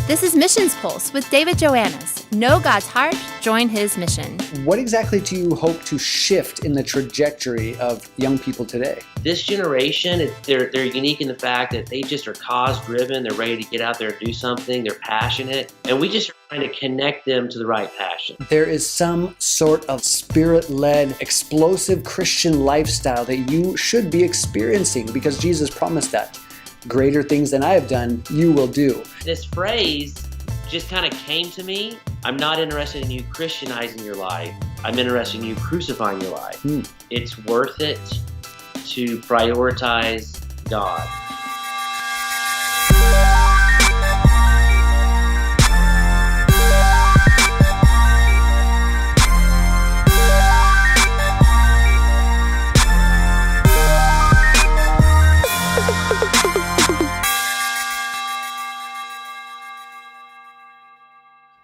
This is Missions Pulse with David Joannes. Know God's heart, join his mission. What exactly do you hope to shift in the trajectory of young people today? This generation, they're unique in the fact that they just are cause-driven. They're ready to get out there and do something. They're passionate. And we just are trying to connect them to the right passion. There is some sort of spirit-led, explosive Christian lifestyle that you should be experiencing because Jesus promised that. Greater things than I have done, you will do. This phrase just kind of came to me. I'm not interested in you Christianizing your life. I'm interested in you crucifying your life. It's worth it to prioritize God.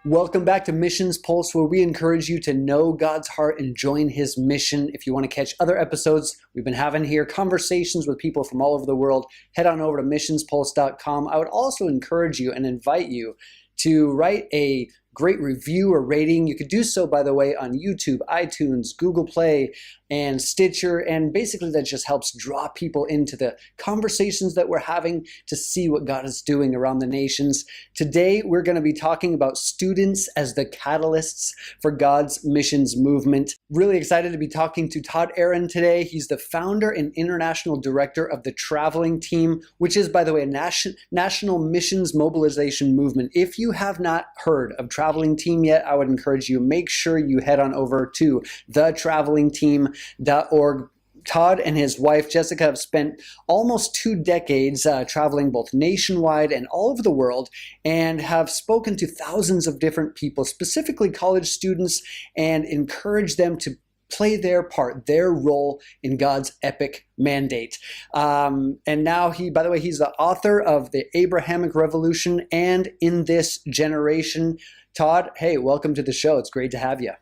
Welcome back to Missions Pulse, where we encourage you to know God's heart and join his mission. If you want to catch other episodes we've been having here, conversations with people from all over the world, head on over to missionspulse.com. I would also encourage you and invite you to write a great review or rating. You could do so, by the way, on YouTube, iTunes, Google Play, and Stitcher. And basically that just helps draw people into the conversations that we're having to see what God is doing around the nations. Today, we're going to be talking about students as the catalysts for God's missions movement. Really excited to be talking to Todd Ahrend today. He's the founder and international director of the Traveling Team, which is, by the way, a national missions mobilization movement. If you have not heard of Traveling Team yet, I would encourage you, make sure you head on over to thetravelingteam.org. Todd and his wife, Jessica, have spent almost 2 decades traveling both nationwide and all over the world and have spoken to thousands of different people, specifically college students, and encouraged them to play their part, their role in God's epic mandate. And now by the way, he's the author of The Abrahamic Revolution and In This Generation. Todd, hey, welcome to the show. It's great to have you.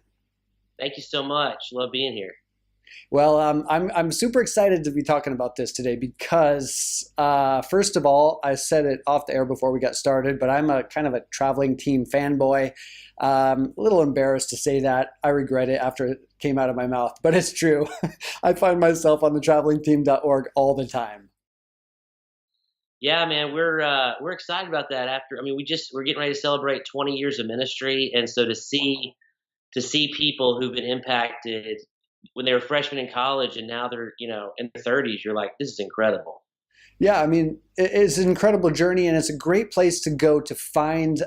Thank you so much. Love being here. Well, I'm super excited to be talking about this today because, first of all, I said it off the air before we got started, but I'm a kind of a Traveling Team fanboy. A little embarrassed to say that. I regret it after it came out of my mouth, but it's true. I find myself on the travelingteam.org all the time. Yeah, man, we're excited about that. We're getting ready to celebrate 20 years of ministry, and so to see people who've been impacted when they were freshmen in college and now they're, in their 30s, you're like, this is incredible. Yeah, I mean, it's an incredible journey, and it's a great place to go to find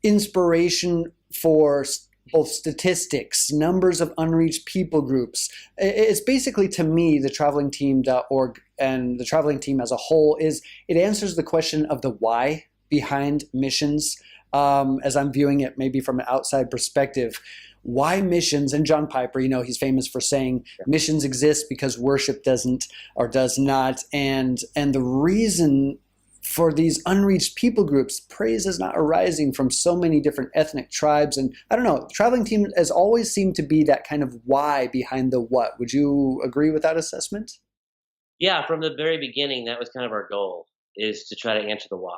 inspiration for both statistics, numbers of unreached people groups. It's basically, to me, the travelingteam.org and the Traveling Team as a whole it answers the question of the why behind missions, as I'm viewing it maybe from an outside perspective. Why missions? And John Piper, he's famous for saying missions exist because worship doesn't or does not. And the reason for these unreached people groups, praise is not arising from so many different ethnic tribes. And I don't know, Traveling Team has always seemed to be that kind of why behind the what. Would you agree with that assessment? Yeah, from the very beginning, that was kind of our goal, is to try to answer the why.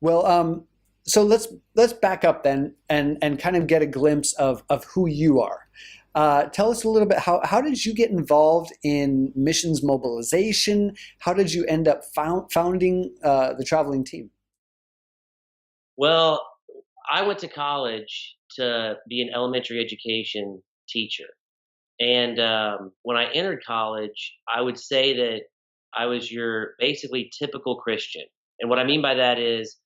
Well, so let's back up then and kind of get a glimpse of who you are. Tell us a little bit, how did you get involved in missions mobilization? How did you end up founding the Traveling Team? Well, I went to college to be an elementary education teacher. And when I entered college, I would say that I was your basically typical Christian. And what I mean by that is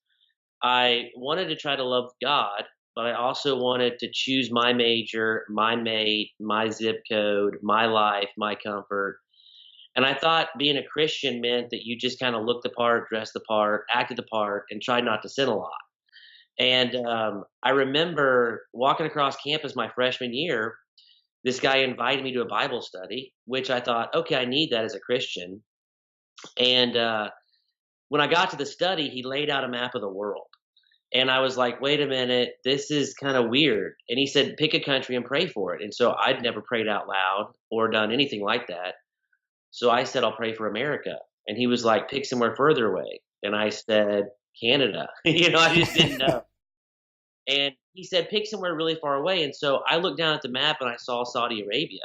I wanted to try to love God, but I also wanted to choose my major, my mate, my zip code, my life, my comfort. And I thought being a Christian meant that you just kind of looked the part, dressed the part, acted the part, and tried not to sin a lot. And I remember walking across campus my freshman year, this guy invited me to a Bible study, which I thought, okay, I need that as a Christian. And when I got to the study, he laid out a map of the world. And I was like, wait a minute, this is kind of weird. And he said, pick a country and pray for it. And so I'd never prayed out loud or done anything like that. So I said, I'll pray for America. And he was like, pick somewhere further away. And I said, Canada. I just didn't know. And he said, pick somewhere really far away. And so I looked down at the map and I saw Saudi Arabia.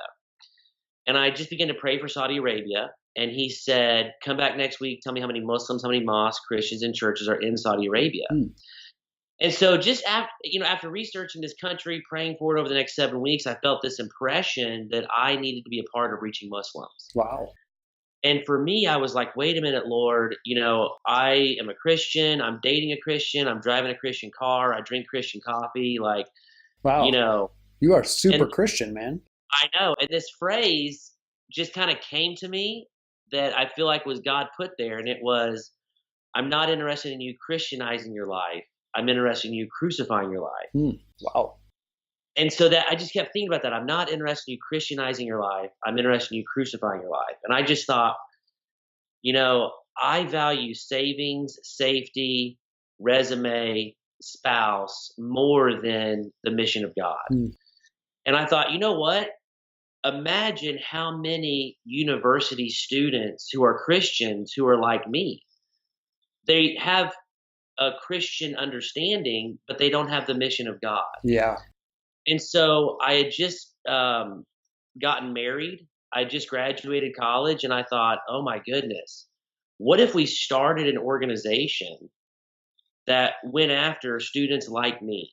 And I just began to pray for Saudi Arabia. And he said, come back next week, tell me how many Muslims, how many mosques, Christians, and churches are in Saudi Arabia. And so just after researching this country, praying for it over the next 7 weeks, I felt this impression that I needed to be a part of reaching Muslims. Wow. And for me, I was like, wait a minute, Lord, I am a Christian. I'm dating a Christian. I'm driving a Christian car. I drink Christian coffee. Like, wow. You are super Christian, man. I know. And this phrase just kind of came to me that I feel like was God put there. And it was, I'm not interested in you Christianizing your life. I'm interested in you crucifying your life. Wow. And so that I just kept thinking about that. I'm not interested in you Christianizing your life. I'm interested in you crucifying your life. And I just thought, I value savings, safety, resume, spouse more than the mission of God. And I thought, you know what? Imagine how many university students who are Christians who are like me. They have a Christian understanding, but they don't have the mission of God. Yeah. And so I had just gotten married. I just graduated college, and I thought, oh my goodness, what if we started an organization that went after students like me?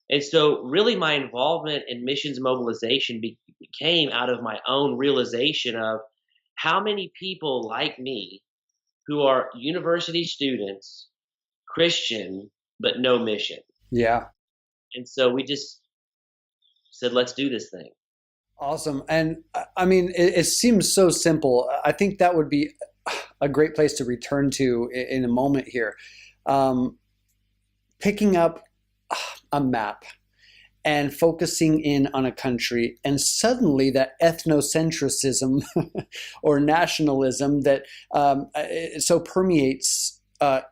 And so really my involvement in missions mobilization came out of my own realization of how many people like me who are university students, Christian, but no mission. Yeah. And so we just said, let's do this thing. Awesome. And I mean, it seems so simple. I think that would be a great place to return to in a moment here. Picking up a map and focusing in on a country, and suddenly that ethnocentrism or nationalism that so permeates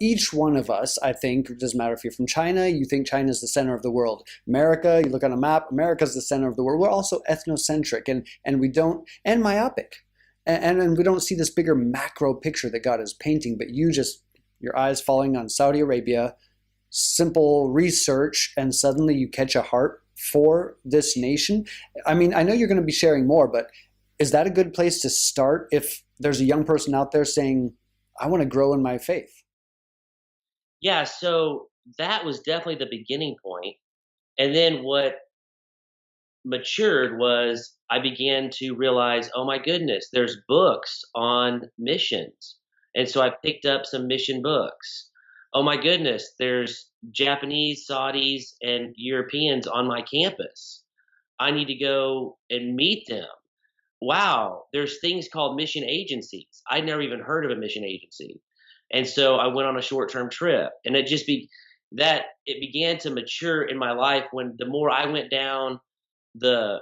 each one of us, I think. It doesn't matter if you're from China, you think China is the center of the world. America, you look on a map, America's the center of the world. We're also ethnocentric and we don't, and myopic. And we don't see this bigger macro picture that God is painting, but your eyes falling on Saudi Arabia, simple research, and suddenly you catch a heart for this nation. I mean, I know you're going to be sharing more, but is that a good place to start if there's a young person out there saying, I want to grow in my faith? Yeah, so that was definitely the beginning point. And then what matured was I began to realize, oh my goodness, there's books on missions. And so I picked up some mission books. Oh my goodness, there's Japanese, Saudis, and Europeans on my campus. I need to go and meet them. Wow, there's things called mission agencies. I'd never even heard of a mission agency. And so I went on a short-term trip, and it began to mature in my life when the more I went down the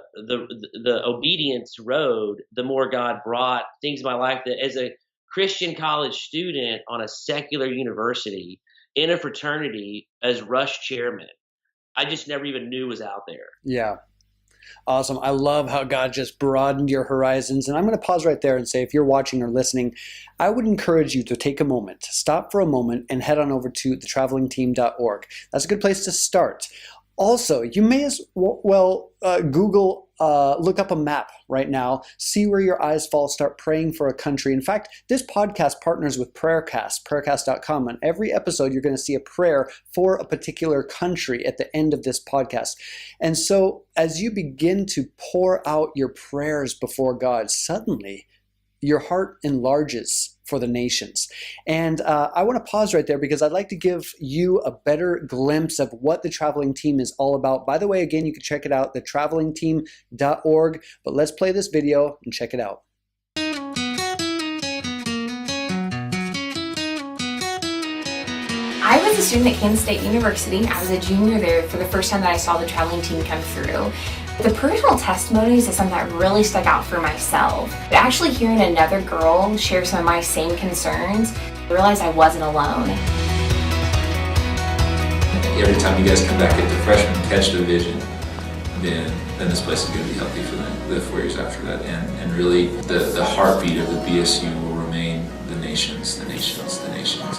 obedience road, the more God brought things in my life that as a Christian college student on a secular university in a fraternity as rush chairman, I just never even knew was out there. Yeah. Awesome. I love how God just broadened your horizons. And I'm going to pause right there and say, if you're watching or listening, I would encourage you to take a moment, stop for a moment, and head on over to thetravelingteam.org. That's a good place to start. Also, you may as well Google, look up a map right now, see where your eyes fall, start praying for a country. In fact, this podcast partners with prayercast.com. On every episode, you're going to see a prayer for a particular country at the end of this podcast. And so as you begin to pour out your prayers before God, suddenly your heart enlarges for the nations. And I want to pause right there because I'd like to give you a better glimpse of what the Traveling Team is all about. By the way, again, you can check it out, thetravelingteam.org. But let's play this video and check it out. I was a student at Kansas State University. I was a junior there for the first time that I saw the Traveling Team come through. The personal testimonies is something that really stuck out for myself. But actually hearing another girl share some of my same concerns, I realized I wasn't alone. Every time you guys come back at the freshman catch the vision, then this place is going to be healthy for the 4 years after that. And really the heartbeat of the BSU will remain the nations, the nations, the nations.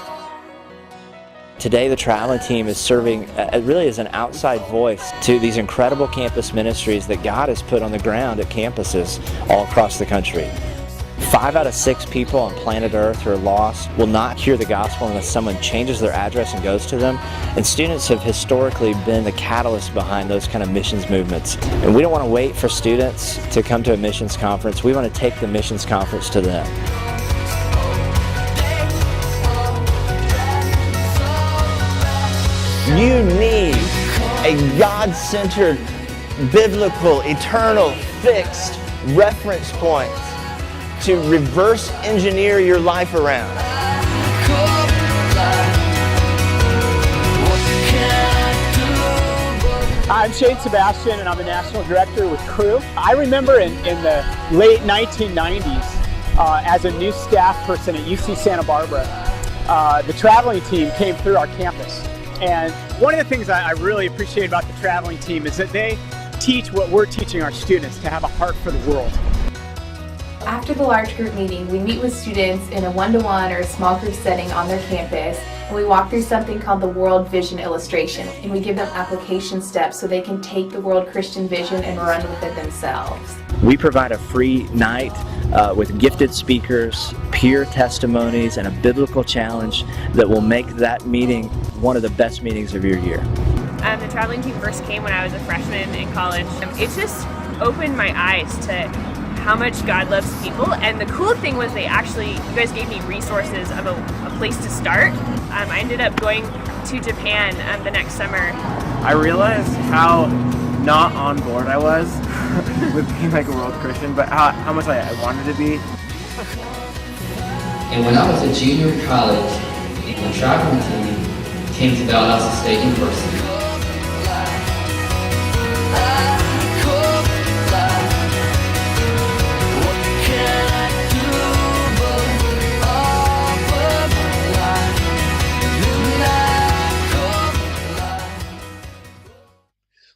Today, the traveling team is serving really as an outside voice to these incredible campus ministries that God has put on the ground at campuses all across the country. 5 out of 6 people on planet Earth who are lost will not hear the gospel unless someone changes their address and goes to them. And students have historically been the catalyst behind those kind of missions movements. And we don't want to wait for students to come to a missions conference. We want to take the missions conference to them. You need a God-centered, biblical, eternal, fixed reference point to reverse engineer your life around. I'm Shane Sebastian, and I'm the National Director with Crew. I remember in the late 1990s, as a new staff person at UC Santa Barbara, the traveling team came through our campus. And one of the things I really appreciate about the traveling team is that they teach what we're teaching our students, to have a heart for the world. After the large group meeting, we meet with students in a one-to-one or a small group setting on their campus, and we walk through something called the World Vision Illustration, and we give them application steps so they can take the World Christian Vision and run with it themselves. We provide a free night with gifted speakers, peer testimonies, and a biblical challenge that will make that meeting one of the best meetings of your year. The traveling team first came when I was a freshman in college. It just opened my eyes to how much God loves people, and the cool thing was you guys gave me resources of a place to start. I ended up going to Japan the next summer. I realized how not on board I was with being like a world Christian, but how much I wanted to be. And when I was a junior in college, the traveling team came to Valdosta State University.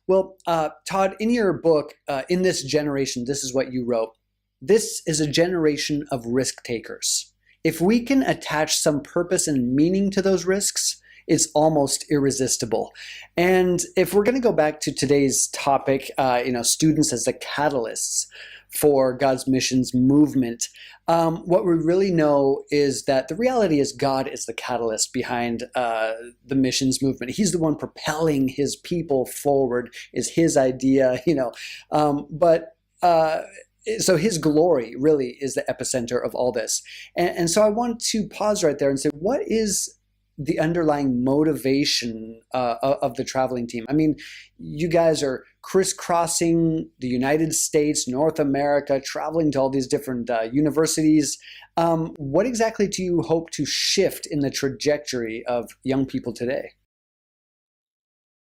Well, Todd, in your book, In This Generation, this is what you wrote. This is a generation of risk takers. If we can attach some purpose and meaning to those risks, it's almost irresistible. And if we're going to go back to today's topic, students as the catalysts for God's missions movement, what we really know is that the reality is God is the catalyst behind the missions movement. He's the one propelling his people forward, is his idea, so his glory really is the epicenter of all this. And so I want to pause right there and say, what is the underlying motivation of the traveling team? I mean, you guys are crisscrossing the United States, North America, traveling to all these different universities. What exactly do you hope to shift in the trajectory of young people today?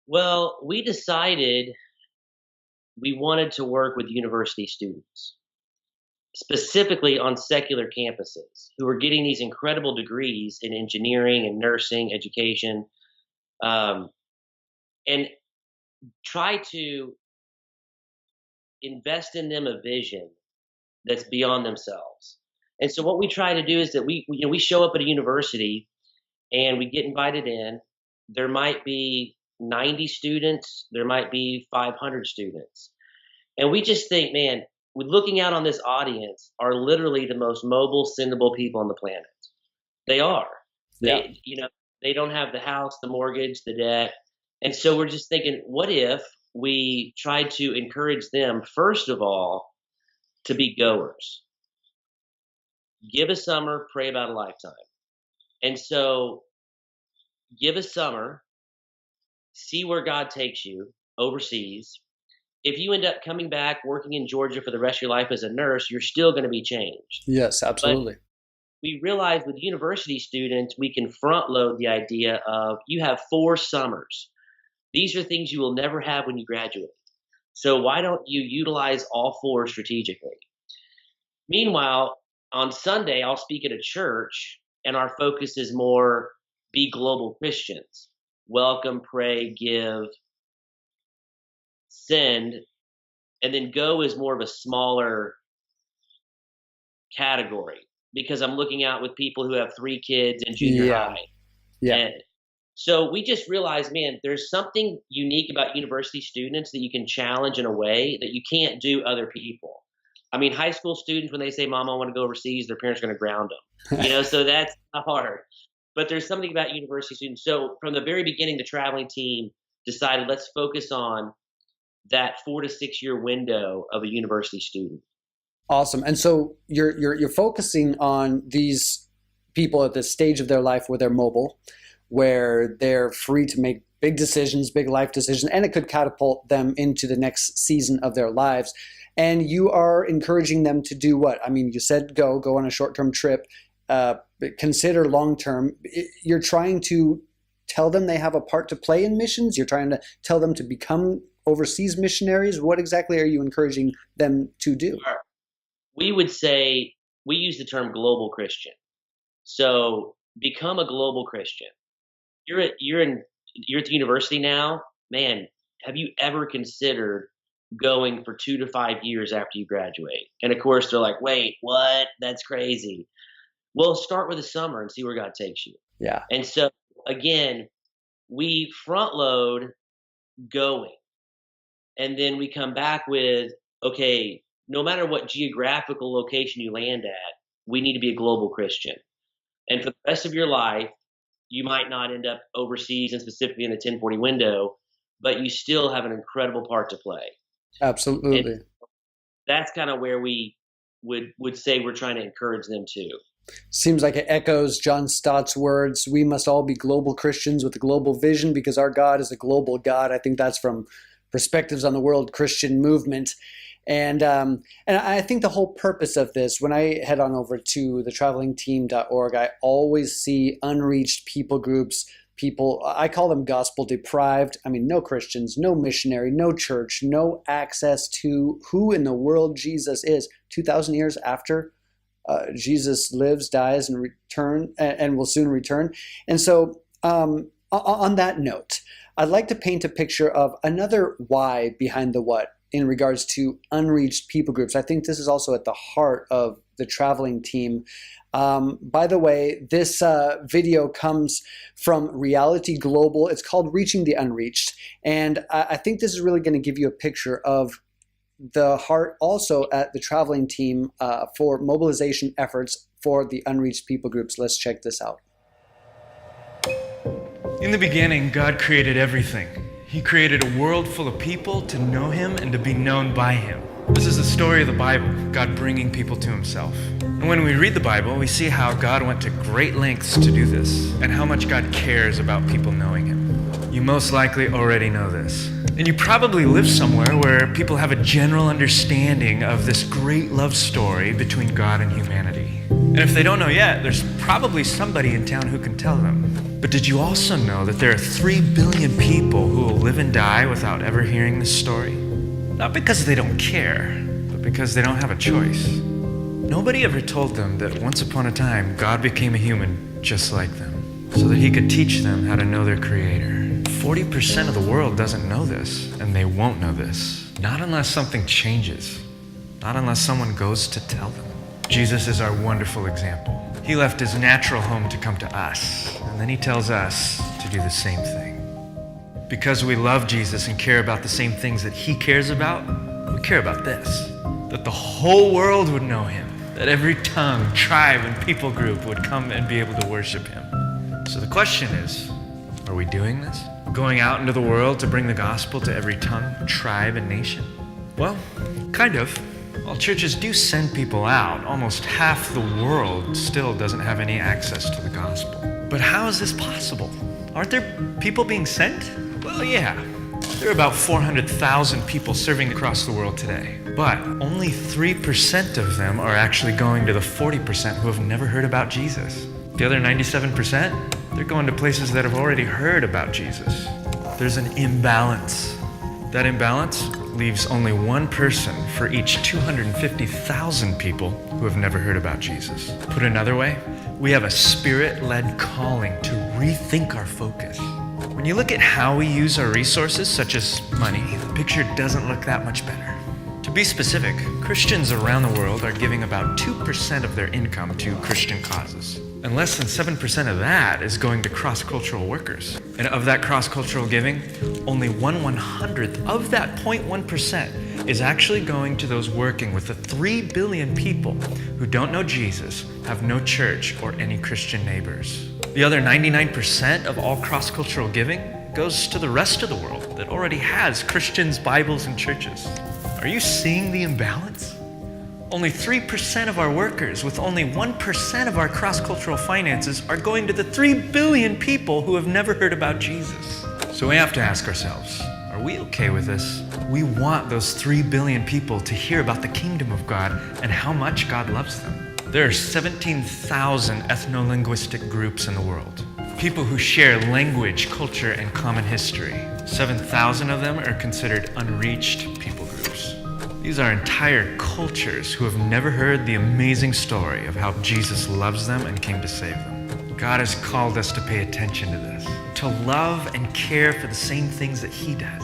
Well, we decided we wanted to work with university students, specifically on secular campuses, who are getting these incredible degrees in engineering and nursing, education, and try to invest in them a vision that's beyond themselves. And so what we try to do is that we show up at a university and we get invited in. There might be 90 students, there might be 500 students. And we just think, man, looking out on this audience are literally the most mobile, sendable people on the planet. They are. Yeah. They don't have the house, the mortgage, the debt. And so we're just thinking, what if we tried to encourage them, first of all, to be goers? Give a summer, pray about a lifetime. And so give a summer, see where God takes you overseas. If you end up coming back working in Georgia for the rest of your life as a nurse, you're still going to be changed. Yes, absolutely. But we realize with university students, we can front load the idea of you have 4 summers. These are things you will never have when you graduate. So why don't you utilize all 4 strategically? Meanwhile, on Sunday, I'll speak at a church, and our focus is more be global Christians. Welcome, pray, give, send, and then go is more of a smaller category because I'm looking out with people who have 3 kids in junior high. Yeah. So we just realized, man, there's something unique about university students that you can challenge in a way that you can't do other people. I mean, high school students, when they say, Mom, I want to go overseas, their parents are going to ground them. So that's hard. But there's something about university students. So from the very beginning, the traveling team decided, let's focus on that 4 to 6 year window of a university student. Awesome. And so you're focusing on these people at this stage of their life where they're mobile, where they're free to make big decisions, big life decisions, and it could catapult them into the next season of their lives. And you are encouraging them to do what? I mean, you said go on a short-term trip, consider long-term. You're trying to tell them they have a part to play in missions? You're trying to tell them to become overseas missionaries? What exactly are you encouraging them to do? We would say, we use the term global Christian. So become a global Christian. You're at the university now, man, have you ever considered going for 2 to 5 years after you graduate? And of course they're like, wait, what? That's crazy. Well, start with the summer and see where God takes you. Yeah. And so again, we front load going, and then we come back with, okay, no matter what geographical location you land at, we need to be a global Christian. And for the rest of your life, you might not end up overseas and specifically in the 1040 window, but you still have an incredible part to play. Absolutely. And that's kind of where we would say we're trying to encourage them to. Seems like it echoes John Stott's words. We must all be global Christians with a global vision because our God is a global God. I think that's from Perspectives on the World Christian Movement. And I think the whole purpose of this, when I head on over to thetravelingteam.org, I always see unreached people groups, people, I call them gospel deprived. I mean, no Christians, no missionary, no church, no access to who in the world Jesus is 2,000 years after Jesus lives, dies, and will soon return. And so on that note, I'd like to paint a picture of another why behind the what in regards to unreached people groups. I think this is also at the heart of the traveling team. By the way, this video comes from Reality Global. It's called Reaching the Unreached. And I think this is really going to give you a picture of the heart also at the traveling team for mobilization efforts for the unreached people groups. Let's check this out. In the beginning, God created everything. He created a world full of people to know Him and to be known by Him. This is the story of the Bible, God bringing people to Himself. And when we read the Bible, we see how God went to great lengths to do this, and how much God cares about people knowing Him. You most likely already know this. And you probably live somewhere where people have a general understanding of this great love story between God and humanity. And if they don't know yet, there's probably somebody in town who can tell them. But did you also know that there are 3 billion people who will live and die without ever hearing this story? Not because they don't care, but because they don't have a choice. Nobody ever told them that once upon a time, God became a human just like them, so that He could teach them how to know their Creator. 40% of the world doesn't know this, and they won't know this. Not unless something changes. Not unless someone goes to tell them. Jesus is our wonderful example. He left His natural home to come to us, and then He tells us to do the same thing. Because we love Jesus and care about the same things that He cares about, we care about this, that the whole world would know Him, that every tongue, tribe, and people group would come and be able to worship Him. So the question is, are we doing this? Going out into the world to bring the gospel to every tongue, tribe, and nation? Well, kind of. While churches do send people out, almost half the world still doesn't have any access to the gospel. But how is this possible? Aren't there people being sent? Well, yeah. There are about 400,000 people serving across the world today. But only 3% of them are actually going to the 40% who have never heard about Jesus. The other 97%, they're going to places that have already heard about Jesus. There's an imbalance. That imbalance leaves only one person for each 250,000 people who have never heard about Jesus. Put another way, we have a Spirit-led calling to rethink our focus. When you look at how we use our resources, such as money, the picture doesn't look that much better. To be specific, Christians around the world are giving about 2% of their income to Christian causes. And less than 7% of that is going to cross-cultural workers. And of that cross-cultural giving, only 1/100th of that 0.1% is actually going to those working with the 3 billion people who don't know Jesus, have no church or any Christian neighbors. The other 99% of all cross-cultural giving goes to the rest of the world that already has Christians, Bibles, and churches. Are you seeing the imbalance? Only 3% of our workers with only 1% of our cross-cultural finances are going to the 3 billion people who have never heard about Jesus. So we have to ask ourselves, are we okay with this? We want those 3 billion people to hear about the kingdom of God and how much God loves them. There are 17,000 ethno-linguistic groups in the world. People who share language, culture, and common history. 7,000 of them are considered unreached people groups. These are entire cultures who have never heard the amazing story of how Jesus loves them and came to save them. God has called us to pay attention to this, to love and care for the same things that He does.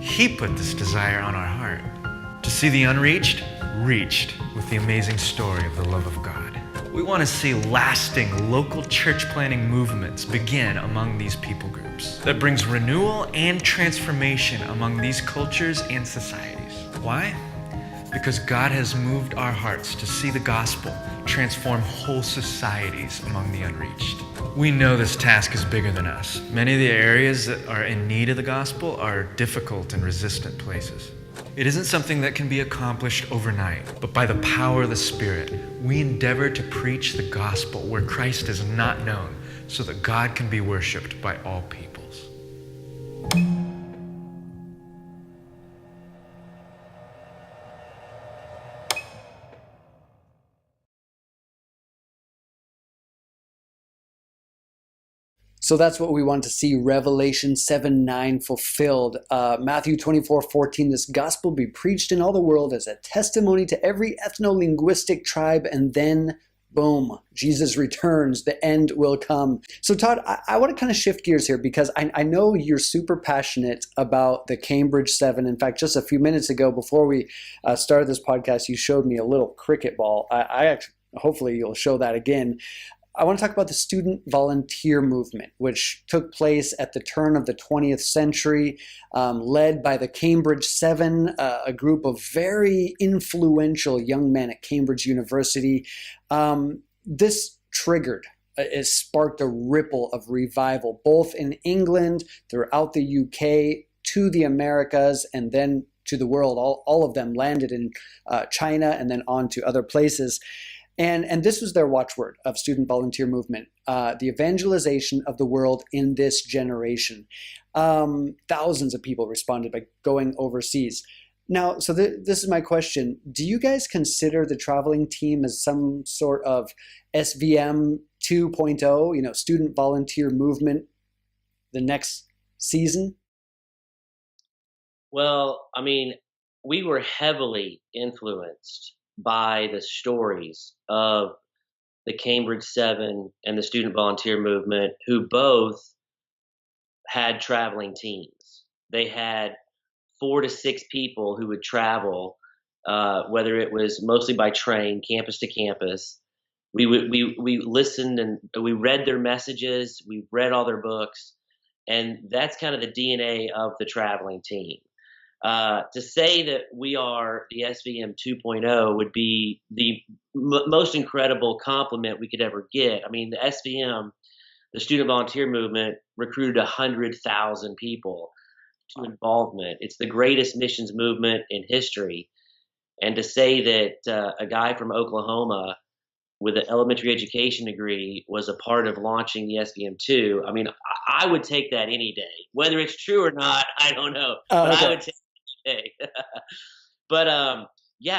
He put this desire on our heart, to see the unreached reached with the amazing story of the love of God. We want to see lasting local church planting movements begin among these people groups that brings renewal and transformation among these cultures and societies. Why? Because God has moved our hearts to see the gospel transform whole societies among the unreached. We know this task is bigger than us. Many of the areas that are in need of the gospel are difficult and resistant places. It isn't something that can be accomplished overnight, but by the power of the Spirit, we endeavor to preach the gospel where Christ is not known, so that God can be worshiped by all peoples. So that's what we want to see Revelation 7:9 fulfilled. Matthew 24:14, this gospel be preached in all the world as a testimony to every ethno-linguistic tribe, and then boom, Jesus returns, the end will come. So Todd, I want to kind of shift gears here because I know you're super passionate about the Cambridge 7. In fact, just a few minutes ago before we started this podcast, you showed me a little cricket ball. I actually, hopefully you'll show that again. I want to talk about the student volunteer movement, which took place at the turn of the 20th century, led by the Cambridge 7, a group of very influential young men at Cambridge University. This triggered, it sparked a ripple of revival, both in England, throughout the UK, to the Americas, and then to the world. All of them landed in China and then on to other places. And this was their watchword of student volunteer movement, the evangelization of the world in this generation. Thousands of people responded by going overseas. Now, so this is my question. Do you guys consider the traveling team as some sort of SVM 2.0, student volunteer movement the next season? Well, I mean, we were heavily influenced by the stories of the Cambridge 7 and the student volunteer movement, who both had traveling teams. They had 4 to 6 people who would travel, whether it was mostly by train, campus to campus. We listened and we read their messages, we read all their books, and that's kind of the DNA of the traveling team. To say that we are the SVM 2.0 would be the most incredible compliment we could ever get. I mean, the SVM, the student volunteer movement, recruited 100,000 people to involvement. It's the greatest missions movement in history. And to say that a guy from Oklahoma with an elementary education degree was a part of launching the SVM2, I mean, I would take that any day. Whether it's true or not, I don't know. But okay. I would take But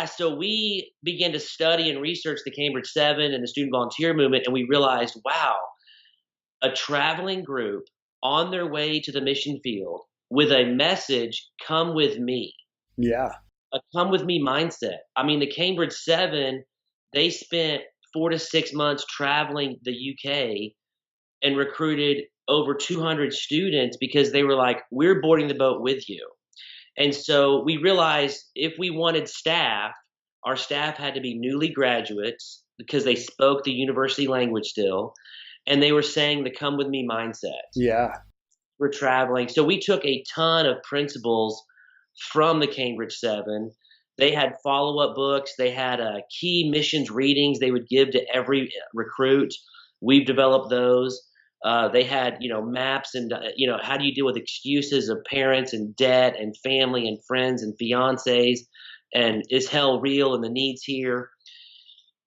so we began to study and research the Cambridge 7 and the student volunteer movement, and we realized, wow, a traveling group on their way to the mission field with a message, come with me. Yeah. A come with me mindset. I mean, the Cambridge 7, they spent 4 to 6 months traveling the UK and recruited over 200 students because they were like, we're boarding the boat with you. And so we realized if we wanted staff, our staff had to be newly graduates because they spoke the university language still, and they were saying the come with me mindset. Yeah. We're traveling. So we took a ton of principles from the Cambridge 7. They had follow-up books. They had key missions readings they would give to every recruit. We've developed those. They had, maps and, how do you deal with excuses of parents and debt and family and friends and fiancés, and is hell real and the needs here.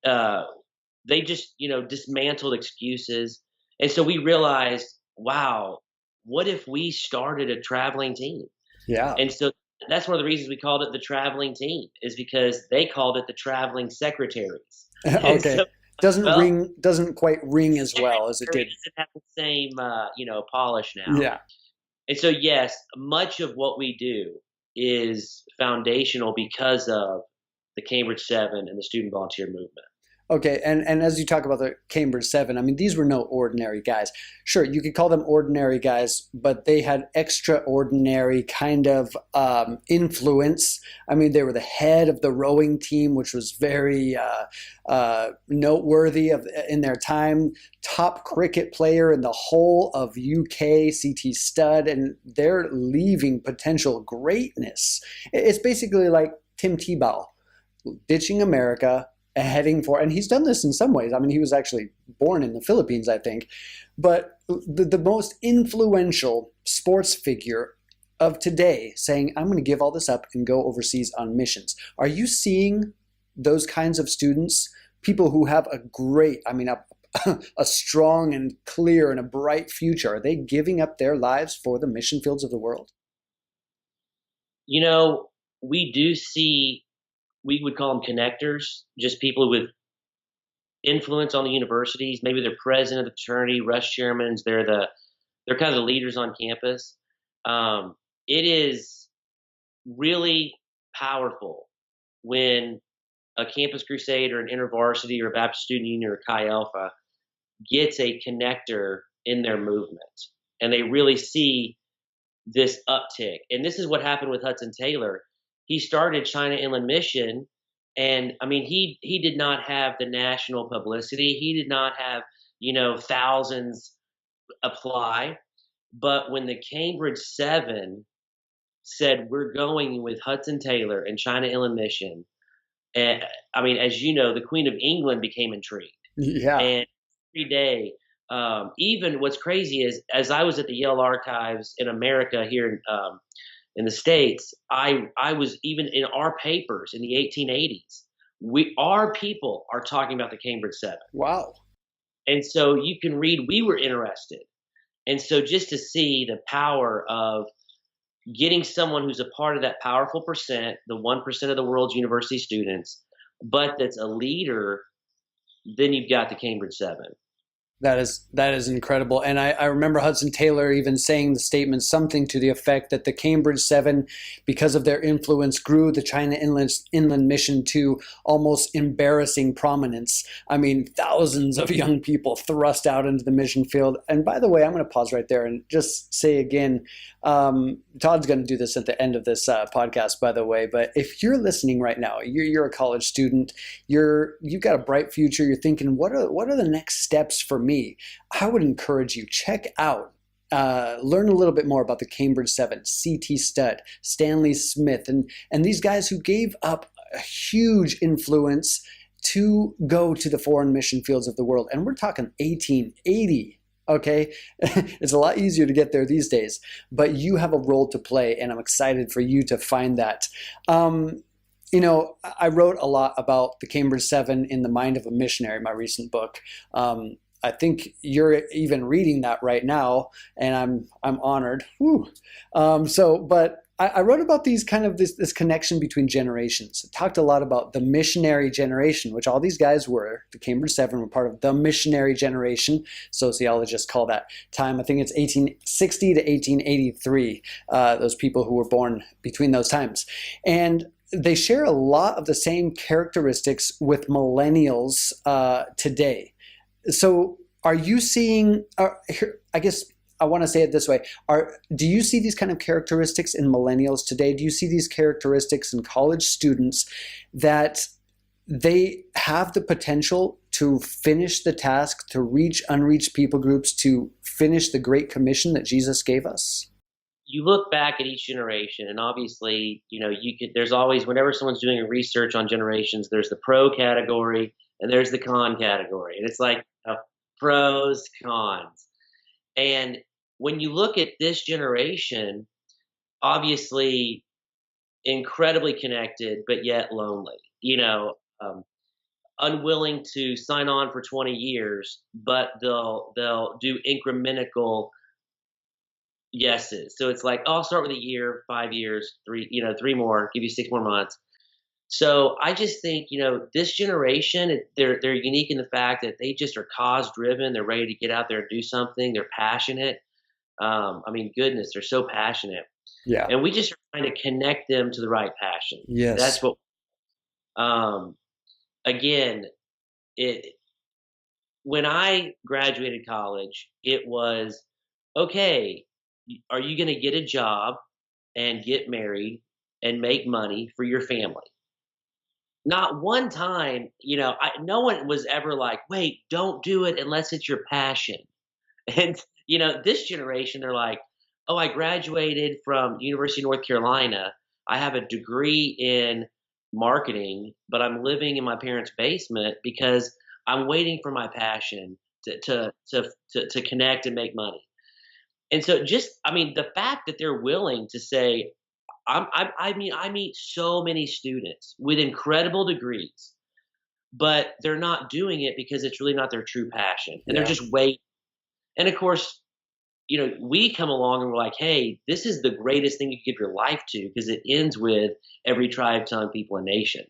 They just, dismantled excuses. And so we realized, wow, what if we started a traveling team? Yeah. And so that's one of the reasons we called it the traveling team, is because they called it the traveling secretaries. Okay. So, doesn't quite ring as well as it did. It doesn't have the same, polish now. Yeah. And so, yes, much of what we do is foundational because of the Cambridge 7 and the student volunteer movement. Okay, and as you talk about the Cambridge 7, I mean, these were no ordinary guys. Sure, you could call them ordinary guys, but they had extraordinary kind of influence. I mean, they were the head of the rowing team, which was very noteworthy in their time. Top cricket player in the whole of UK, CT stud, and they're leaving potential greatness. It's basically like Tim Tebow ditching America, heading for, and he's done this in some ways. I mean, he was actually born in the Philippines, I think, but the most influential sports figure of today saying, I'm going to give all this up and go overseas on missions. Are you seeing those kinds of students, people who have a great, a strong and clear and a bright future? Are they giving up their lives for the mission fields of the world? We do see, we would call them connectors, just people with influence on the universities. Maybe they're president of the fraternity, rush chairmen. They're kind of the leaders on campus. It is really powerful when a campus crusade or an InterVarsity or a Baptist Student Union or Chi Alpha gets a connector in their movement, and they really see this uptick. And this is what happened with Hudson Taylor. He started China Inland Mission, and he did not have the national publicity. He did not have, thousands apply. But when the Cambridge 7 said, we're going with Hudson Taylor and China Inland Mission, and as you know, the Queen of England became intrigued. Yeah. And every day, even what's crazy is, as I was at the Yale Archives in America here in the States, I was even in our papers in the 1880s. Our people are talking about the Cambridge 7. Wow. And so you can read, we were interested. And so just to see the power of getting someone who's a part of that powerful percent, the 1% of the world's university students, but that's a leader, then you've got the Cambridge 7. That is incredible. And I remember Hudson Taylor even saying the statement, something to the effect that the Cambridge 7, because of their influence, grew the China Inland Mission to almost embarrassing prominence. Thousands of young people thrust out into the mission field. And by the way, I'm going to pause right there and just say again, Todd's going to do this at the end of this podcast, by the way, but if you're listening right now, you're a college student, you've got a bright future, you're thinking, what are the next steps for me? I would encourage you, check out, learn a little bit more about the Cambridge 7, CT Stud, Stanley Smith, and these guys who gave up a huge influence to go to the foreign mission fields of the world. And we're talking 1880. Okay, it's a lot easier to get there these days, but you have a role to play, and I'm excited for you to find that. I wrote a lot about the Cambridge 7 in the Mind of a Missionary, my recent book. I think you're even reading that right now, and I'm honored. But I wrote about these kind of this connection between generations. I talked a lot about the missionary generation, which all these guys were. The Cambridge 7 were part of the missionary generation. Sociologists call that time. I think it's 1860 to 1883. Those people who were born between those times, and they share a lot of the same characteristics with millennials today. So are you seeing, I guess I want to say it this way, do you see these kind of characteristics in millennials today? Do you see these characteristics in college students that they have the potential to finish the task, to reach unreached people groups, to finish the Great Commission that Jesus gave us? You look back at each generation, and obviously, there's always, whenever someone's doing a research on generations, there's the pro category and there's the con category. And it's like pros, cons. And when you look at this generation, obviously incredibly connected, but yet lonely, unwilling to sign on for 20 years, but they'll do incremental yeses. So it's like, oh, I'll start with a year, 5 years, 3 more, give you 6 more months. So I just think, this generation, they're unique in the fact that they just are cause driven. They're ready to get out there and do something. They're passionate. Goodness, they're so passionate. Yeah. And we just are trying to connect them to the right passion. Yes. That's what, again, when I graduated college, it was, okay, are you going to get a job and get married and make money for your family? Not one time, no one was ever like, wait, don't do it unless it's your passion. And, this generation, they're like, oh, I graduated from University of North Carolina. I have a degree in marketing, but I'm living in my parents' basement because I'm waiting for my passion to connect and make money. And so the fact that they're willing to say, I meet so many students with incredible degrees, but they're not doing it because it's really not their true passion. And they're just waiting. And of course, we come along and we're like, hey, this is the greatest thing you can give your life to because it ends with every tribe, tongue, people, and nation.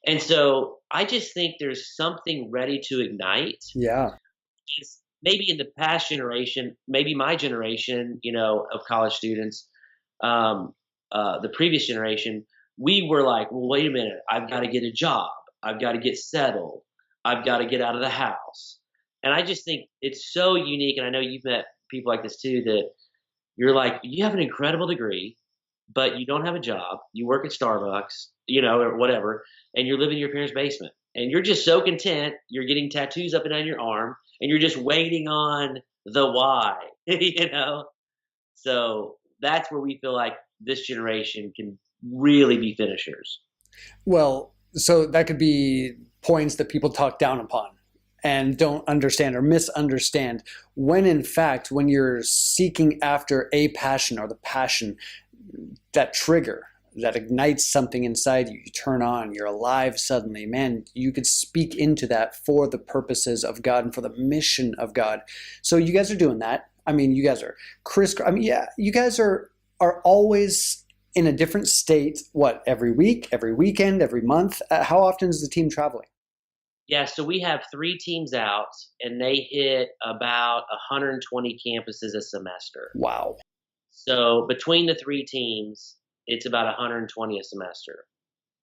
And so I just think there's something ready to ignite. Yeah. Maybe in the past generation, maybe my generation, of college students, the previous generation, we were like, well, wait a minute, I've got to get a job. I've got to get settled. I've got to get out of the house. And I just think it's so unique. And I know you've met people like this too, that you're like, you have an incredible degree, but you don't have a job. You work at Starbucks, or whatever, and you're living in your parents' basement. And you're just so content. You're getting tattoos up and down your arm, and you're just waiting on the why, So that's where we feel like this generation can really be finishers. Well, so that could be points that people talk down upon and don't understand or misunderstand, when in fact, when you're seeking after a passion or the passion, that trigger that ignites something inside you, you turn on, you're alive suddenly, man, you could speak into that for the purposes of God and for the mission of God. So you guys are doing that. You guys are you guys are always in a different state, every week, every weekend, every month? How often is the team traveling? Yeah, so we have 3 teams out, and they hit about 120 campuses a semester. Wow. So between the 3 teams, it's about 120 a semester.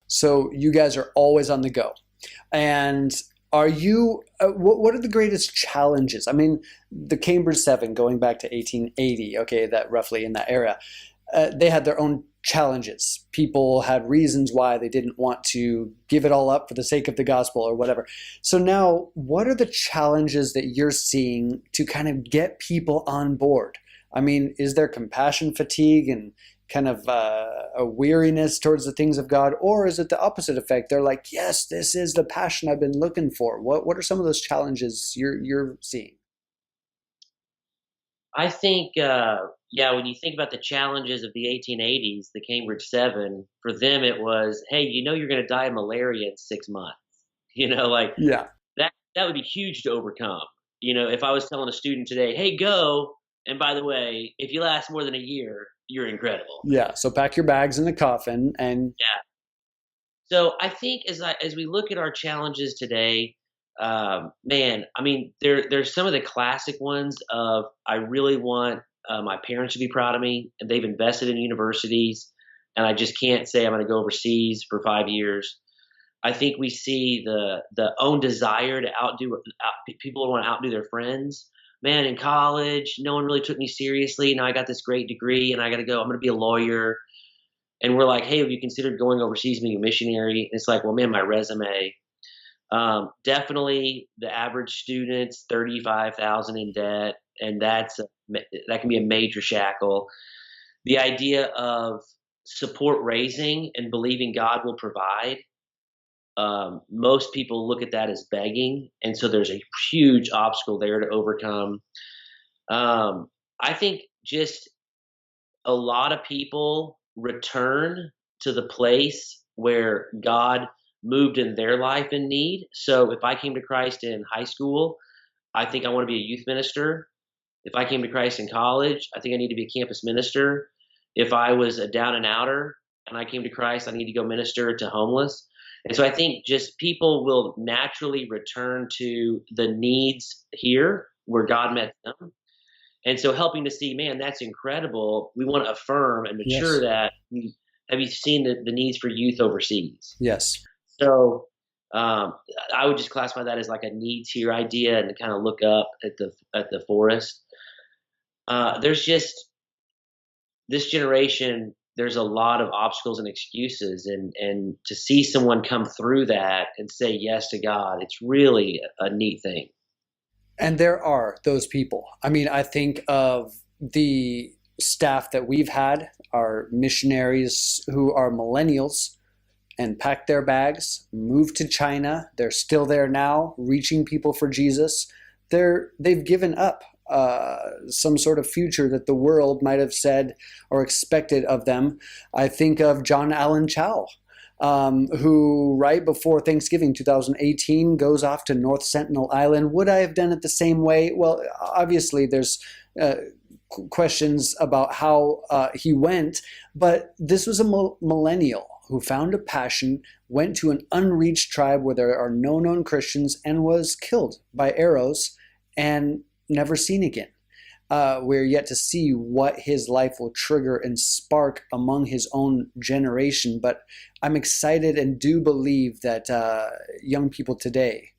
So you guys are always on the go. And are you, what are the greatest challenges? The Cambridge 7, going back to 1880, okay, that roughly in that era, they had their own challenges. People had reasons why they didn't want to give it all up for the sake of the gospel or whatever. So now, what are the challenges that you're seeing to kind of get people on board? Is there compassion fatigue and kind of a weariness towards the things of God? Or is it the opposite effect? They're like, yes, this is the passion I've been looking for. What are some of those challenges you're seeing? I think, when you think about the challenges of the 1880s, the Cambridge 7, for them it was, hey, you're going to die of malaria in 6 months. Yeah. That would be huge to overcome. If I was telling a student today, hey, go, and by the way, if you last more than a year, you're incredible. Yeah, so pack your bags in the coffin and... Yeah. So I think as we look at our challenges today, there's some of the classic ones of, I really want my parents to be proud of me, and they've invested in universities, and I just can't say I'm going to go overseas for 5 years. I think we see the own desire to people want to outdo their friends. Man, in college, no one really took me seriously. Now I got this great degree, and I got to go. I'm going to be a lawyer. And we're like, hey, have you considered going overseas being a missionary? And it's like, well, man, my resume. Definitely the average student's 35,000 in debt, and that can be a major shackle. The idea of support raising and believing God will provide. Most people look at that as begging, and so there's a huge obstacle there to overcome. I think just a lot of people return to the place where God moved in their life in need. So if I came to Christ in high school, I think I want to be a youth minister. If I came to Christ in college, I think I need to be a campus minister. If I was a down and outer and I came to Christ, I need to go minister to homeless. And so I think just people will naturally return to the needs here where God met them. And so helping to see, man, that's incredible. We want to affirm and mature that. Have you seen the needs for youth overseas? Yes. So I would just classify that as like a needs here idea and kind of look up at the forest. There's just this generation, there's a lot of obstacles and excuses, and to see someone come through that and say yes to God, it's really a neat thing. And there are those people. I mean, I think of the staff that we've had, our missionaries who are millennials and packed their bags, moved to China. They're still there now, reaching people for Jesus. They've given up some sort of future that the world might have said or expected of them. I think of John Allen Chow, who right before Thanksgiving 2018 goes off to North Sentinel Island. Would I have done it the same way? Well, obviously there's questions about how he went, but this was a millennial who found a passion, went to an unreached tribe where there are no known Christians, and was killed by arrows and never seen again. We're yet to see what his life will trigger and spark among his own generation. But I'm excited and do believe that young people today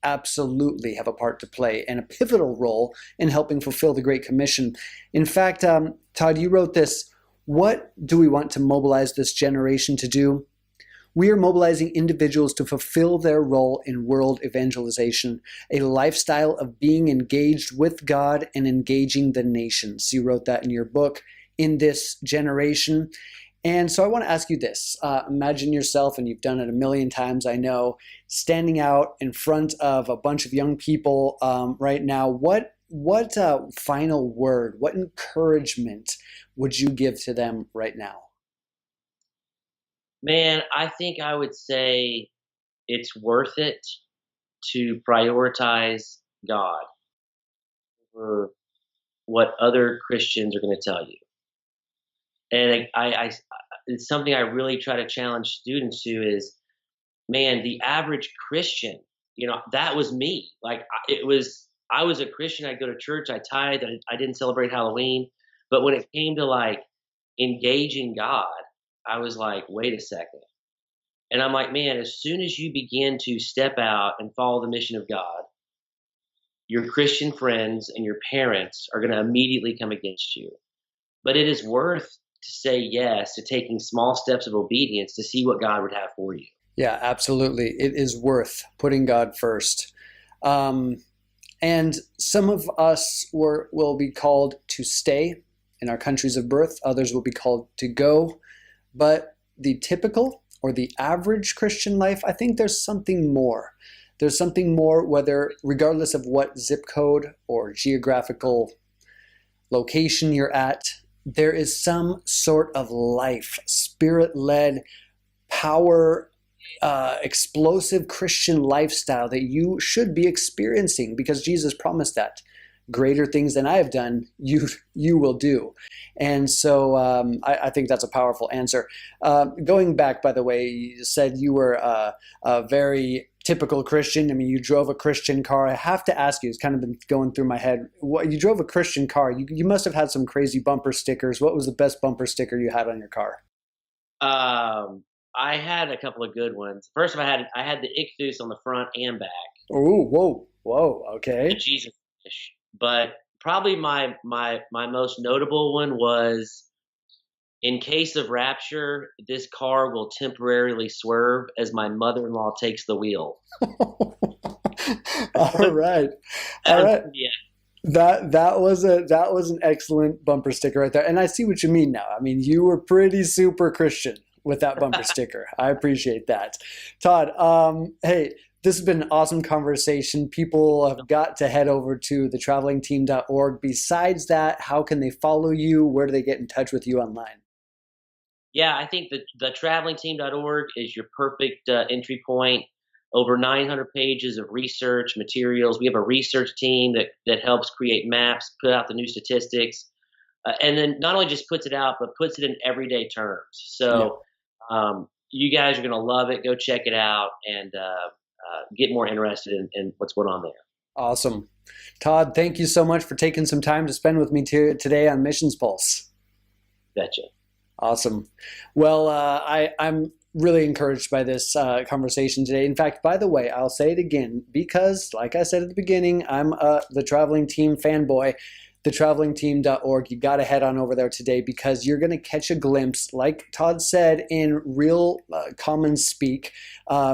absolutely have a part to play and a pivotal role in helping fulfill the Great Commission. In fact, Todd, you wrote this. What do we want to mobilize this generation to do? We are mobilizing individuals to fulfill their role in world evangelization, a lifestyle of being engaged with God and engaging the nations. You wrote that in your book, In This Generation. And so I want to ask you this. Imagine yourself, and you've done it a million times, I know, standing out in front of a bunch of young people right now. What final word, what encouragement would you give to them right now? Man, I think I would say it's worth it to prioritize God over what other Christians are going to tell you. And I it's something I really try to challenge students to is, man, the average Christian, that was me. Like I was a Christian. I'd go to church. I tithed. I didn't celebrate Halloween. But when it came to like engaging God, I was like, wait a second. And I'm like, man, as soon as you begin to step out and follow the mission of God, your Christian friends and your parents are going to immediately come against you. But it is worth to say yes to taking small steps of obedience to see what God would have for you. Yeah, absolutely. It is worth putting God first. And some of us will be called to stay in our countries of birth. Others will be called to go. But the typical or the average Christian life, I think there's something more. There's something more, regardless of what zip code or geographical location you're at, there is some sort of life, spirit-led, power, explosive Christian lifestyle that you should be experiencing because Jesus promised that. Greater things than I have done, you will do. And so I think that's a powerful answer. Going back, by the way, you said you were a very typical Christian. I mean, you drove a Christian car. I have to ask you, it's kind of been going through my head. You drove a Christian car. You must have had some crazy bumper stickers. What was the best bumper sticker you had on your car? I had a couple of good ones. First, I had the ichthus on the front and back. Oh, whoa, okay. The Jesus fish. But probably my most notable one was in case of rapture, this car will temporarily swerve as my mother-in-law takes the wheel. All right. All right. Yeah. That was an excellent bumper sticker right there. And I see what you mean now. I mean, you were pretty super Christian with that bumper sticker. I appreciate that. Todd, hey, this has been an awesome conversation. People have got to head over to thetravelingteam.org. Besides that, how can they follow you? Where do they get in touch with you online? Yeah, I think the travelingteam.org is your perfect entry point. Over 900 pages of research materials. We have a research team that helps create maps, put out the new statistics, and then not only just puts it out, but puts it in everyday terms. So you guys are going to love it. Go check it out and get more interested in what's going on there. Awesome. Todd, thank you so much for taking some time to spend with me today on Missions Pulse. Betcha. Awesome. Well, I'm really encouraged by this conversation today. In fact, by the way, I'll say it again because, like I said at the beginning, I'm the Traveling Team fanboy. Thetravelingteam.org. You got to head on over there today because you're going to catch a glimpse, like Todd said, in real common speak,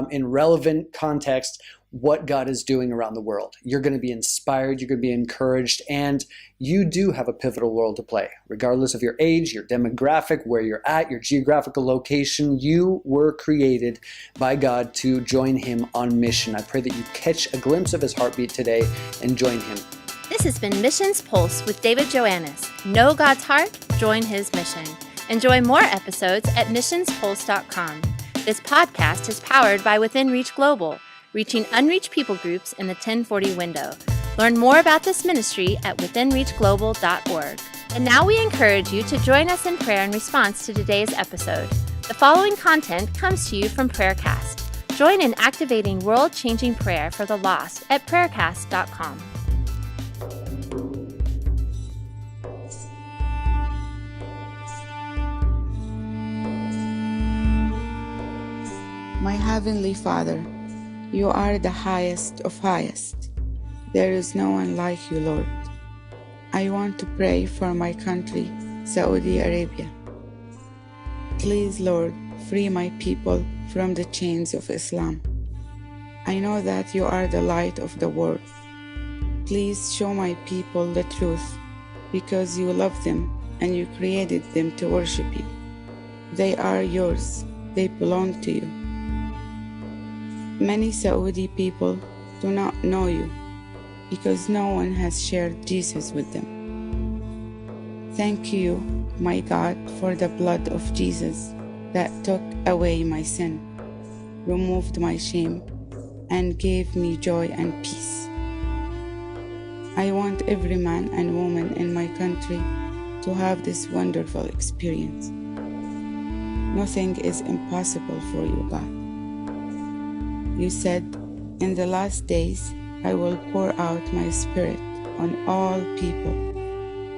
in relevant context, what God is doing around the world. You're going to be inspired, you're going to be encouraged, and you do have a pivotal role to play. Regardless of your age, your demographic, where you're at, your geographical location, you were created by God to join Him on mission. I pray that you catch a glimpse of His heartbeat today and join Him. This has been Missions Pulse with David Joannes. Know God's heart, join His mission. Enjoy more episodes at missionspulse.com. This podcast is powered by Within Reach Global, reaching unreached people groups in the 1040 window. Learn more about this ministry at withinreachglobal.org. And now we encourage you to join us in prayer in response to today's episode. The following content comes to you from Prayercast. Join in activating world-changing prayer for the lost at prayercast.com. My Heavenly Father, You are the highest of highest. There is no one like You, Lord. I want to pray for my country, Saudi Arabia. Please, Lord, free my people from the chains of Islam. I know that You are the light of the world. Please show my people the truth, because You love them and You created them to worship You. They are Yours. They belong to You. Many Saudi people do not know You because no one has shared Jesus with them. Thank You, my God, for the blood of Jesus that took away my sin, removed my shame, and gave me joy and peace. I want every man and woman in my country to have this wonderful experience. Nothing is impossible for You, God. You said, in the last days, I will pour out my Spirit on all people.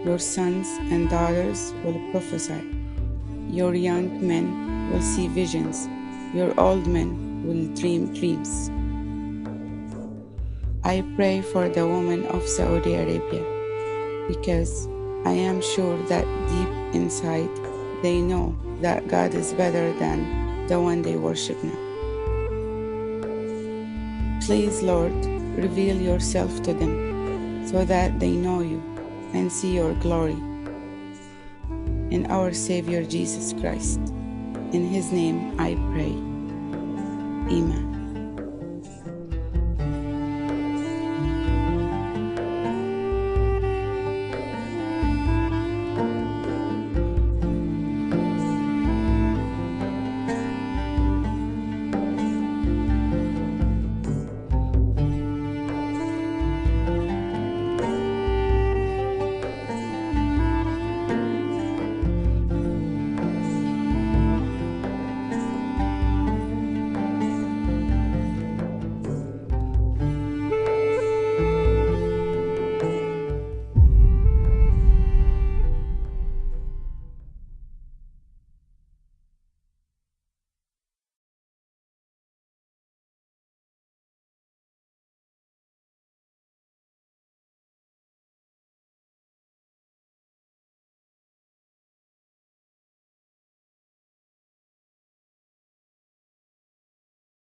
Your sons and daughters will prophesy. Your young men will see visions. Your old men will dream dreams. I pray for the women of Saudi Arabia because I am sure that deep inside they know that God is better than the one they worship now. Please, Lord, reveal Yourself to them so that they know You and see Your glory. In our Savior Jesus Christ, in His name I pray. Amen.